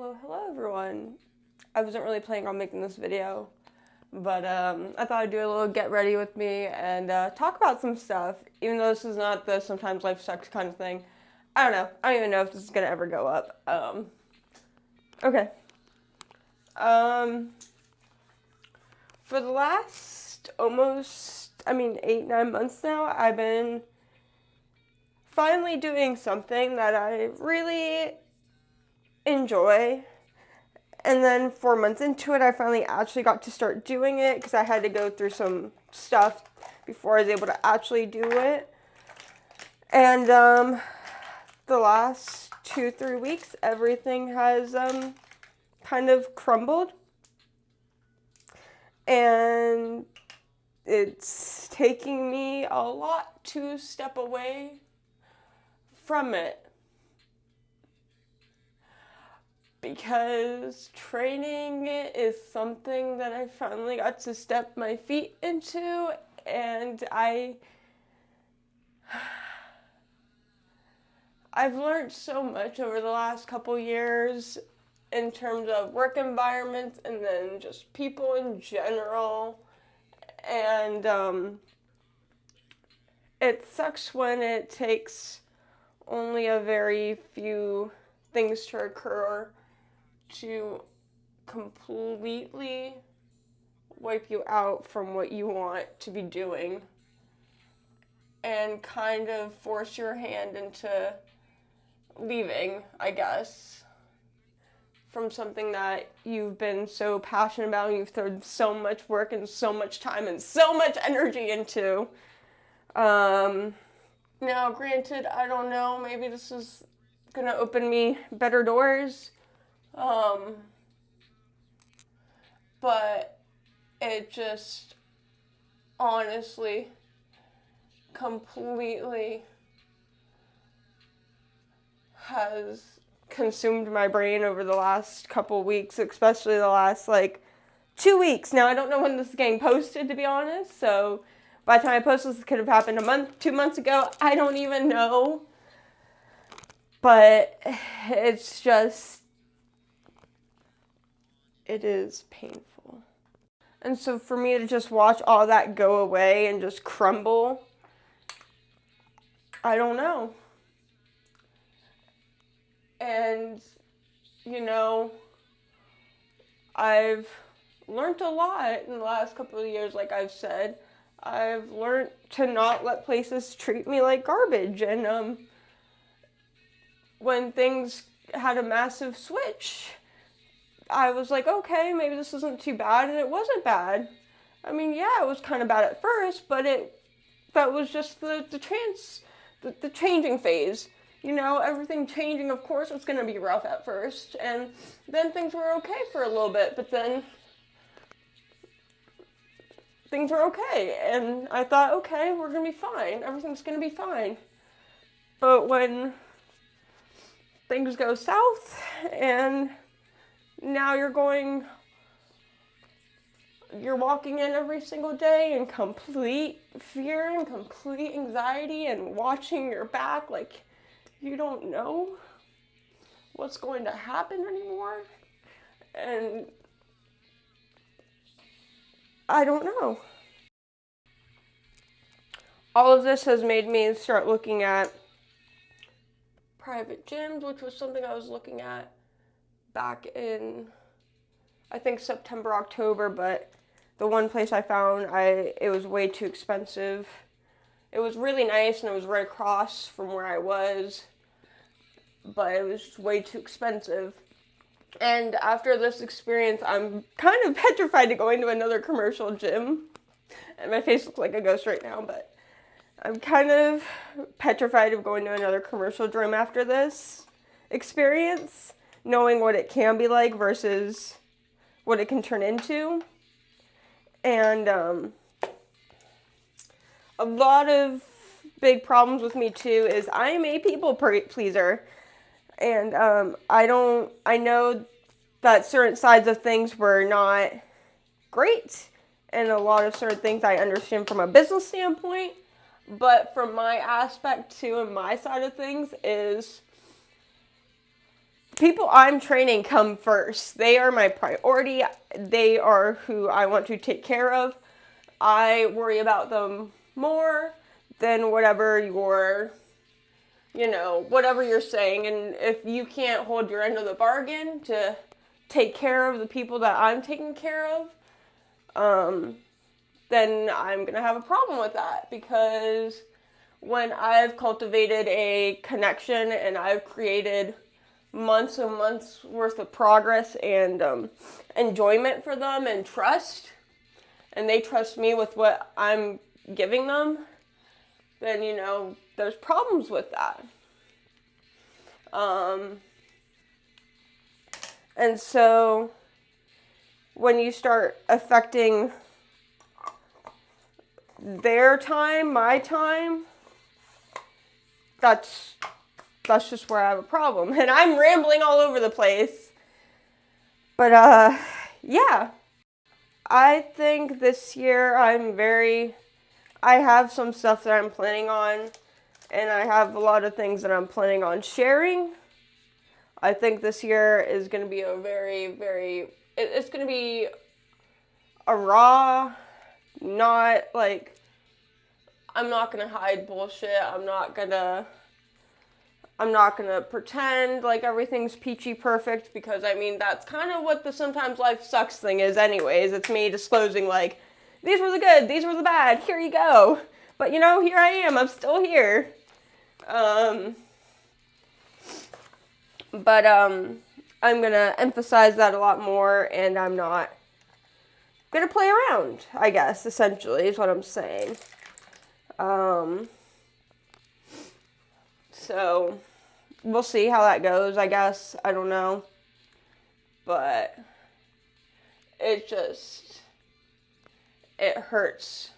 So, hello everyone. I wasn't really planning on making this video, but I thought I'd do a little get ready with me and talk about some stuff, even though this is not the sometimes life sucks kind of thing. I don't know. I don't even know if this is going to ever go up. Okay. For the last almost, 8-9 months now, I've been finally doing something that I really enjoy. And then 4 months into it, I finally actually got to start doing it because I had to go through some stuff before I was able to actually do it. And the last 2-3 weeks, everything has kind of crumbled. And it's taking me a lot to step away from it. Because training is something that I finally got to step my feet into, and I've learned so much over the last couple years in terms of work environments and then just people in general, and it sucks when it takes only a very few things to occur to completely wipe you out from what you want to be doing and kind of force your hand into leaving, I guess, from something that you've been so passionate about and you've thrown so much work and so much time and so much energy into. Now, granted, I don't know, maybe this is gonna open me better doors. But it just honestly completely has consumed my brain over the last couple weeks, especially the last 2 weeks. Now, I don't know when this is getting posted, to be honest, so by the time I post this, it could have happened a month, 2 months ago. I don't even know. But it's just, it is painful. And so for me to just watch all that go away and just crumble, I don't know. And, I've learned a lot in the last couple of years, like I've said. I've learned to not let places treat me like garbage. And when things had a massive switch, I was like, okay, maybe this isn't too bad, and it wasn't bad. Yeah, it was kind of bad at first, but that was just the changing phase. Everything changing, of course, it's going to be rough at first, and then things were okay for a little bit, but then things were okay, and I thought, okay, we're going to be fine. Everything's going to be fine. But when things go south, and now you're walking in every single day in complete fear and complete anxiety and watching your back like you don't know what's going to happen anymore. And I don't know. All of this has made me start looking at private gyms, which was something I was looking at back in, I think, September, October, but the one place I found, it was way too expensive. It was really nice, and it was right across from where I was, but it was just way too expensive. And after this experience, I'm kind of petrified to going to another commercial gym. And my face looks like a ghost right now, but I'm kind of petrified of going to another commercial gym after this experience, knowing what it can be like versus what it can turn into. And a lot of big problems with me too is I am a people pleaser. And I know that certain sides of things were not great, and a lot of certain things I understand from a business standpoint, but from my aspect too and my side of things is people I'm training come first. They are my priority. They are who I want to take care of. I worry about them more than whatever whatever you're saying. And if you can't hold your end of the bargain to take care of the people that I'm taking care of, then I'm going to have a problem with that, because when I've cultivated a connection and I've created months and months worth of progress and enjoyment for them and trust, and they trust me with what I'm giving them, then, there's problems with that. And so when you start affecting their time, my time, that's just where I have a problem. And I'm rambling all over the place. But, yeah. I think this year I have some stuff that I'm planning on, and I have a lot of things that I'm planning on sharing. I think this year is going to be it's going to be a raw, not like, I'm not going to hide bullshit. I'm not going to pretend like everything's peachy perfect, because that's kind of what the sometimes life sucks thing is anyways. It's me disclosing like, these were the good, these were the bad, here you go. But here I am, I'm still here. But I'm gonna emphasize that a lot more, and I'm not gonna play around, I guess, essentially, is what I'm saying. So we'll see how that goes, I guess. I don't know. But it hurts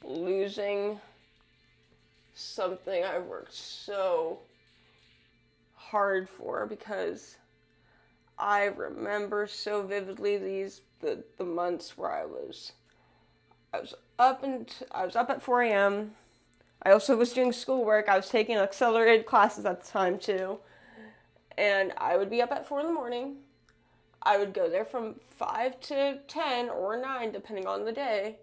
losing something I worked so hard for, because I remember so vividly the months where I was up at 4 a.m. I also was doing schoolwork. I was taking accelerated classes at the time too. And I would be up at 4 in the morning. I would go there from 5 to 10 or 9, depending on the day.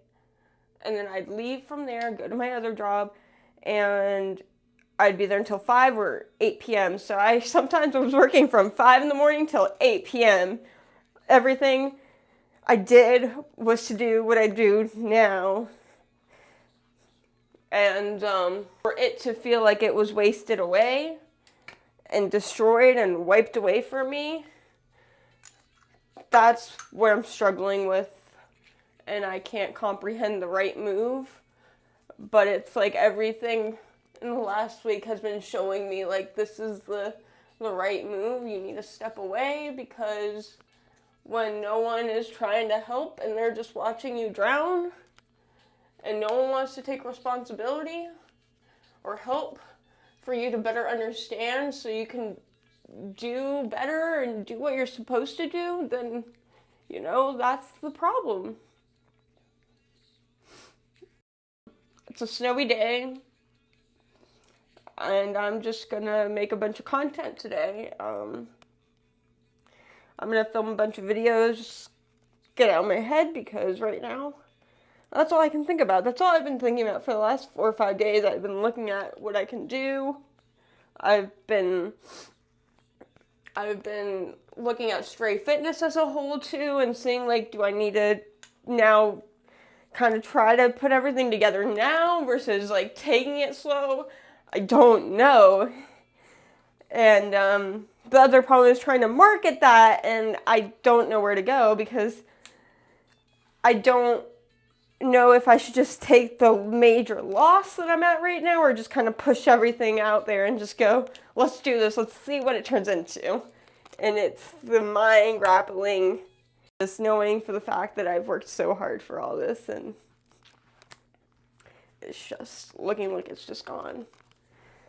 And then I'd leave from there, go to my other job, and I'd be there until 5 or 8 p.m. So I sometimes was working from 5 in the morning till 8 p.m. Everything I did was to do what I do now. And for it to feel like it was wasted away and destroyed and wiped away from me, that's where I'm struggling with. And I can't comprehend the right move. But it's like everything in the last week has been showing me like, this is the right move. You need to step away, because when no one is trying to help and they're just watching you drown, and no one wants to take responsibility or help for you to better understand so you can do better and do what you're supposed to do, then, that's the problem. It's a snowy day, and I'm just gonna make a bunch of content today. I'm gonna film a bunch of videos, just get out of my head, because right now, that's all I can think about. That's all I've been thinking about for the last 4 or 5 days. I've been looking at what I can do. I've been looking at stray fitness as a whole too, and seeing like, do I need to now kind of try to put everything together now versus like taking it slow? I don't know. And the other problem is trying to market that, and I don't know where to go, because I don't know if I should just take the major loss that I'm at right now, or just kind of push everything out there and just go, let's do this, let's see what it turns into. And it's the mind grappling, just knowing for the fact that I've worked so hard for all this, and it's just looking like it's just gone.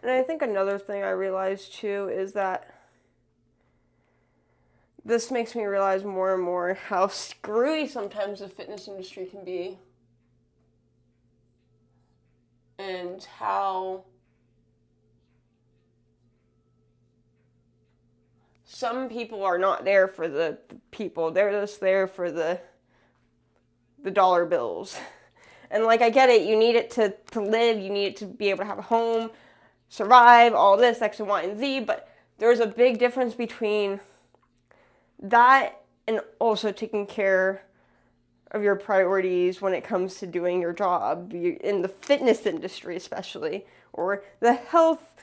And I think another thing I realized too is that this makes me realize more and more how screwy sometimes the fitness industry can be. And how some people are not there for the people. They're just there for the dollar bills. And like, I get it. You need it to live. You need it to be able to have a home, survive, all this, X and Y and Z. But there's a big difference between that and also taking care of your priorities when it comes to doing your job in the fitness industry, especially, or the health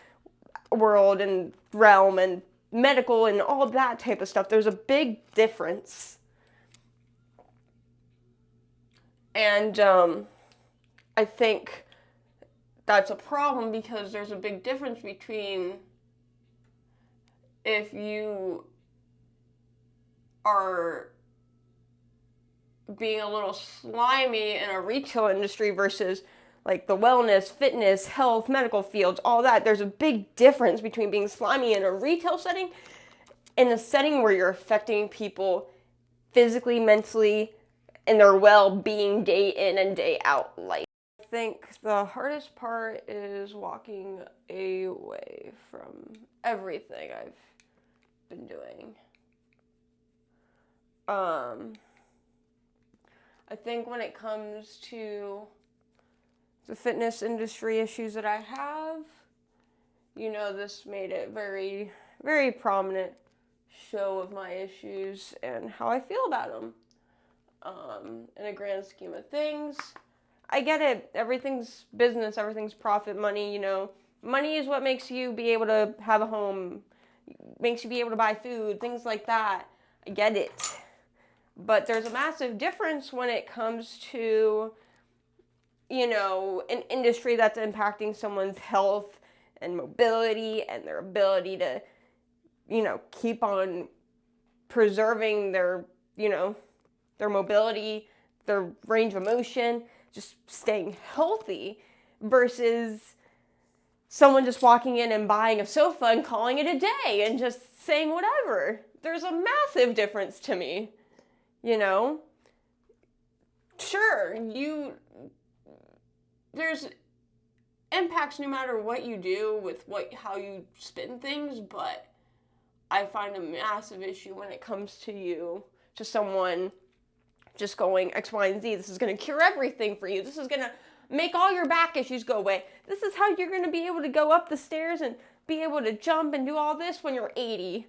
world and realm and medical and all that type of stuff. There's a big difference. And I think that's a problem, because there's a big difference between if you are being a little slimy in a retail industry versus like the wellness, fitness, health, medical fields, all that. There's a big difference between being slimy in a retail setting and a setting where you're affecting people physically, mentally, and their well-being day in and day out life. I think the hardest part is walking away from everything I've been doing. I think when it comes to the fitness industry issues that I have, this made it very, very prominent show of my issues and how I feel about them. In a grand scheme of things, I get it. Everything's business, everything's profit, money, Money is what makes you be able to have a home, makes you be able to buy food, things like that. I get it. But there's a massive difference when it comes to, an industry that's impacting someone's health and mobility and their ability to, keep on preserving their mobility, their range of motion, just staying healthy, versus someone just walking in and buying a sofa and calling it a day and just saying whatever. There's a massive difference to me. Sure, there's impacts no matter what you do with how you spin things, but I find a massive issue when it comes to someone just going X, Y, and Z. This is going to cure everything for you. This is going to make all your back issues go away. This is how you're going to be able to go up the stairs and be able to jump and do all this when you're 80.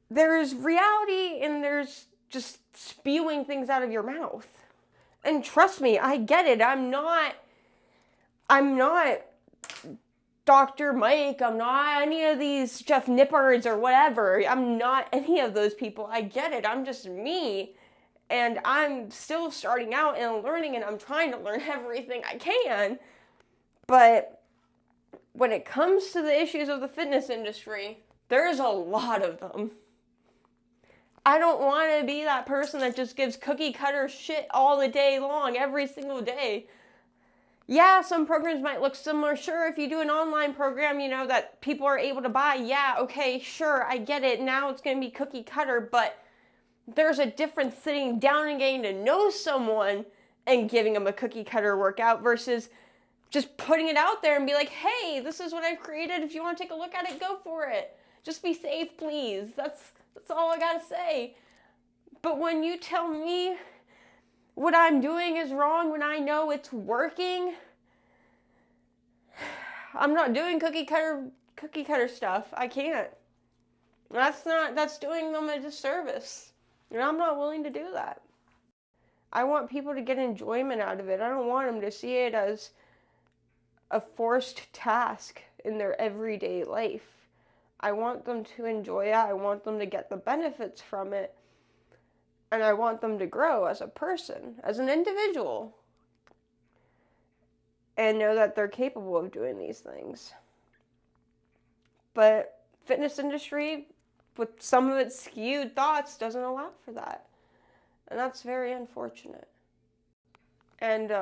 There's reality and there's just spewing things out of your mouth. And trust me, I get it. I'm not Dr. Mike. I'm not any of these Jeff Nippards or whatever. I'm not any of those people. I get it. I'm just me. And I'm still starting out and learning, and I'm trying to learn everything I can. But when it comes to the issues of the fitness industry, there's a lot of them. I don't want to be that person that just gives cookie cutter shit all the day long, every single day. Yeah, some programs might look similar. Sure, if you do an online program, that people are able to buy. Yeah, okay, sure, I get it. Now it's going to be cookie cutter, but there's a difference sitting down and getting to know someone and giving them a cookie cutter workout versus just putting it out there and be like, hey, this is what I've created. If you want to take a look at it, go for it. Just be safe, please. That's all I gotta say. But when you tell me what I'm doing is wrong when I know it's working, I'm not doing cookie cutter stuff. I can't. That's doing them a disservice. And I'm not willing to do that. I want people to get enjoyment out of it. I don't want them to see it as a forced task in their everyday life. I want them to enjoy it. I want them to get the benefits from it. And I want them to grow as a person, as an individual. And know that they're capable of doing these things. But fitness industry, with some of its skewed thoughts, doesn't allow for that. And that's very unfortunate. And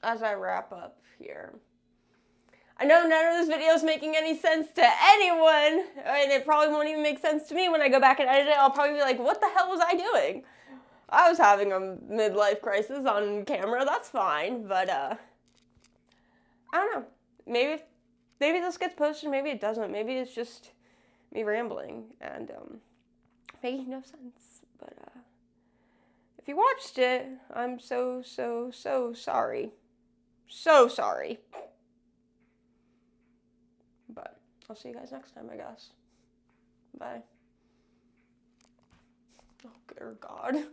as I wrap up here, I know none of this video is making any sense to anyone, and it probably won't even make sense to me when I go back and edit it. I'll probably be like, what the hell was I doing? I was having a midlife crisis on camera, that's fine, but I don't know. Maybe maybe this gets posted, maybe it doesn't. Maybe it's just me rambling and making no sense. But if you watched it, I'm so sorry. So sorry. But I'll see you guys next time, I guess. Bye. Oh, dear God.